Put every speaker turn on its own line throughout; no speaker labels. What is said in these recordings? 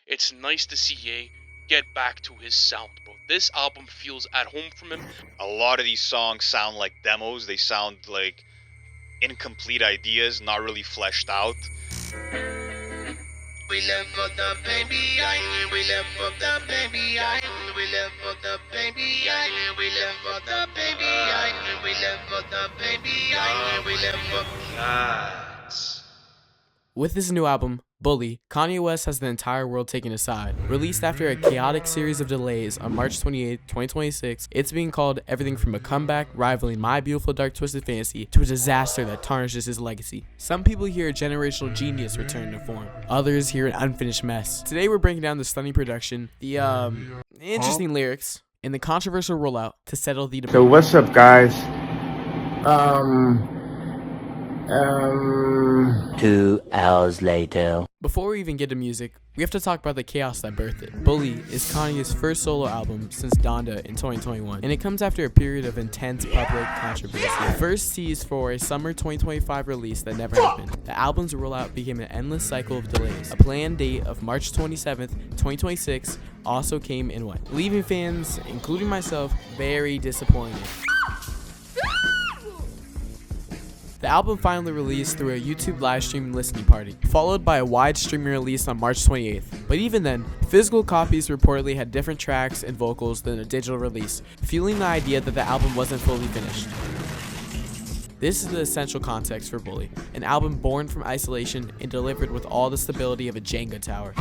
it's nice to see Ye get back to his sound, bro. This album feels at home from him.
A lot of these songs sound like demos. They sound like incomplete ideas, not really fleshed out.
We left for the baby, we left for the baby, we left for the baby, we left for the baby, we left for the baby, we left for
Gods.
With his new album, Bully, Kanye West has the entire world taken aside. Released after a chaotic series of delays on March 28, 2026, it's being called everything from a comeback rivaling My Beautiful Dark Twisted Fantasy to a disaster that tarnishes his legacy. Some people hear a generational genius return to form. Others hear an unfinished mess. Today we're breaking down the stunning production, the interesting lyrics, and the controversial rollout to settle the debate.
So what's up, guys?
2 hours later.
Before we even get to music, we have to talk about the chaos that birthed it. Bully is Kanye's first solo album since Donda in 2021, and it comes after a period of intense public controversy. First teased for a summer 2025 release that never happened. The album's rollout became an endless cycle of delays. A planned date of March 27th, 2026 also came and went, leaving fans, including myself, very disappointed. The album finally released through a YouTube livestream listening party, followed by a wide streaming release on March 28th. But even then, physical copies reportedly had different tracks and vocals than a digital release, fueling the idea that the album wasn't fully finished. This is the essential context for Bully, an album born from isolation and delivered with all the stability of a Jenga tower.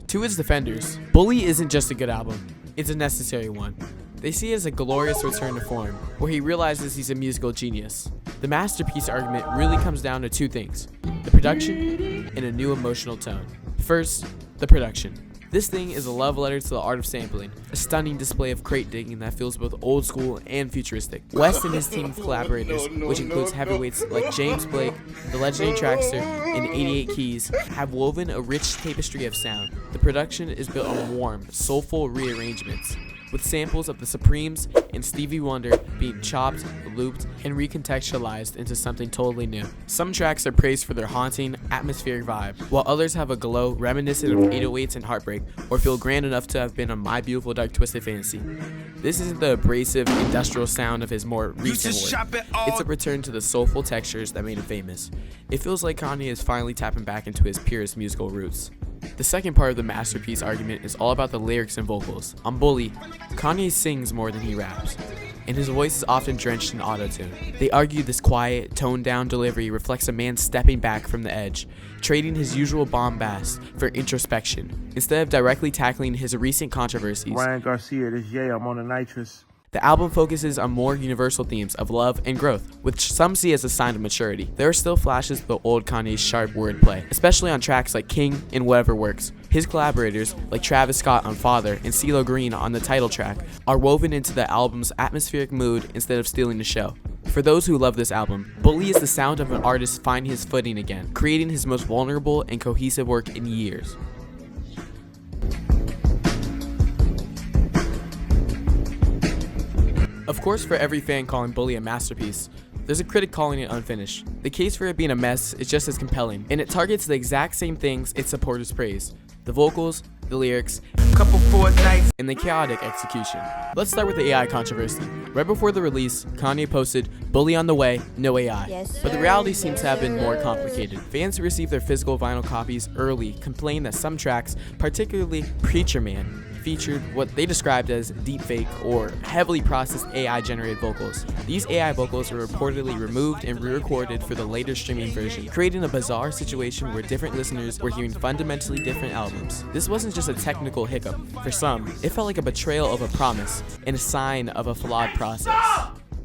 To its defenders, Bully isn't just a good album, it's a necessary one. They see it as a glorious return to form, where he realizes he's a musical genius. The masterpiece argument really comes down to two things: the production and a new emotional tone. First, the production. This thing is a love letter to the art of sampling, a stunning display of crate digging that feels both old school and futuristic. West and his team of collaborators, which includes heavyweights like James Blake, the legendary Trackster, and 88 Keys, have woven a rich tapestry of sound. The production is built on warm, soulful rearrangements, with samples of the Supremes and Stevie Wonder being chopped, looped, and recontextualized into something totally new. Some tracks are praised for their haunting, atmospheric vibe, while others have a glow reminiscent of 808s and Heartbreak, or feel grand enough to have been on My Beautiful Dark Twisted Fantasy. This isn't the abrasive, industrial sound of his more recent work. It's a return to the soulful textures that made him famous. It feels like Kanye is finally tapping back into his purest musical roots. The second part of the masterpiece argument is all about the lyrics and vocals. On Bully, Kanye sings more than he raps, and his voice is often drenched in auto-tune. They argue this quiet, toned-down delivery reflects a man stepping back from the edge, trading his usual bombast for introspection. Instead of directly tackling his recent controversies,
Ryan Garcia, this Ye, I'm on the nitrous.
the album focuses on more universal themes of love and growth, which some see as a sign of maturity. There are still flashes of the old Kanye's sharp wordplay, especially on tracks like King and Whatever Works. His collaborators, like Travis Scott on Father and CeeLo Green on the title track, are woven into the album's atmospheric mood instead of stealing the show. For those who love this album, Bully is the sound of an artist finding his footing again, creating his most vulnerable and cohesive work in years. Of course, for every fan calling Bully a masterpiece, there's a critic calling it unfinished. The case for it being a mess is just as compelling, and it targets the exact same things its supporters praise: the vocals, the lyrics, and the chaotic execution. Let's start with the AI controversy. Right before the release, Kanye posted, "Bully on the way, no AI." But the reality seems to have been more complicated. Fans who received their physical vinyl copies early complained that some tracks, particularly Preacher Man, featured what they described as deepfake or heavily processed AI-generated vocals. These AI vocals were reportedly removed and re-recorded for the later streaming version, creating a bizarre situation where different listeners were hearing fundamentally different albums. This wasn't just a technical hiccup. For some, it felt like a betrayal of a promise and a sign of a flawed process.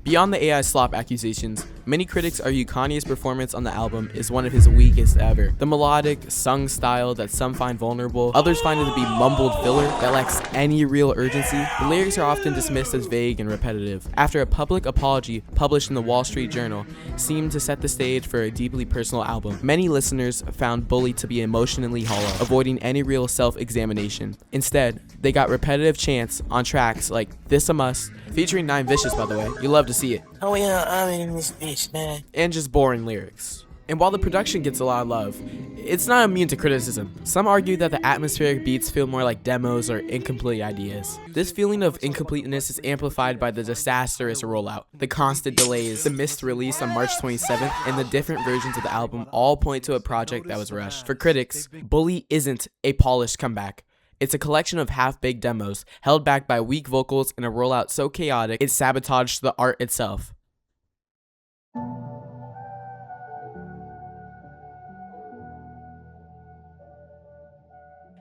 Beyond the AI slop accusations, many critics argue Kanye's performance on the album is one of his weakest ever. The melodic, sung style that some find vulnerable, others find it to be mumbled filler that lacks any real urgency. The lyrics are often dismissed as vague and repetitive, after a public apology published in the Wall Street Journal seemed to set the stage for a deeply personal album. Many listeners found Bully to be emotionally hollow, avoiding any real self-examination. Instead, they got repetitive chants on tracks like This a Must, featuring Nine Vicious, by the way. You love to see it.
Oh yeah, I'm in this bitch, man.
And just boring lyrics. And while the production gets a lot of love, it's not immune to criticism. Some argue that the atmospheric beats feel more like demos or incomplete ideas. This feeling of incompleteness is amplified by the disastrous rollout, the constant delays, the missed release on March 27th, and the different versions of the album all point to a project that was rushed. For critics, Bully isn't a polished comeback. It's a collection of half-baked demos, held back by weak vocals and a rollout so chaotic it sabotaged the art itself.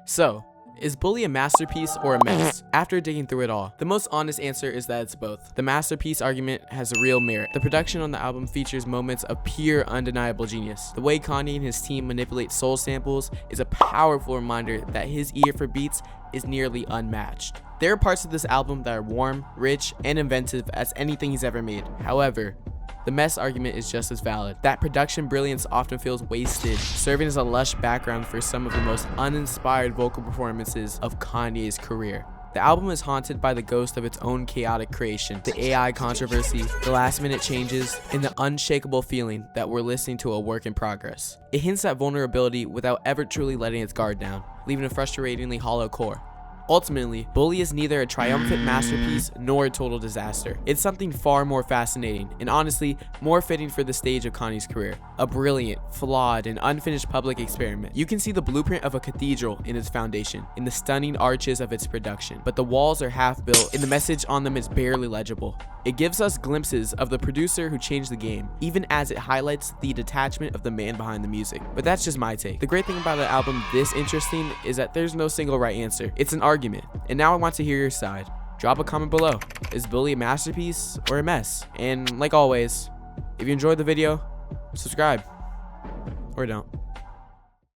So, is Bully a masterpiece or a mess? After digging through it all, the most honest answer is that it's both. The masterpiece argument has a real merit. The production on the album features moments of pure, undeniable genius. The way Kanye and his team manipulate soul samples is a powerful reminder that his ear for beats is nearly unmatched. There are parts of this album that are warm, rich, and inventive as anything he's ever made. However, the mess argument is just as valid. That production brilliance often feels wasted, serving as a lush background for some of the most uninspired vocal performances of Kanye's career. The album is haunted by the ghost of its own chaotic creation, the AI controversy, the last-minute changes, and the unshakable feeling that we're listening to a work in progress. It hints at vulnerability without ever truly letting its guard down, leaving a frustratingly hollow core. Ultimately, Bully is neither a triumphant masterpiece nor a total disaster. It's something far more fascinating, and honestly, more fitting for the stage of Kanye's career. A brilliant, flawed, and unfinished public experiment. You can see the blueprint of a cathedral in its foundation, in the stunning arches of its production, but the walls are half built, and the message on them is barely legible. It gives us glimpses of the producer who changed the game, even as it highlights the detachment of the man behind the music. But that's just my take. The great thing about an album this interesting is that there's no single right answer. It's an argument. And now I want to hear your side. Drop a comment below. Is Bully a masterpiece or a mess? And like always, if you enjoyed the video, subscribe. Or don't.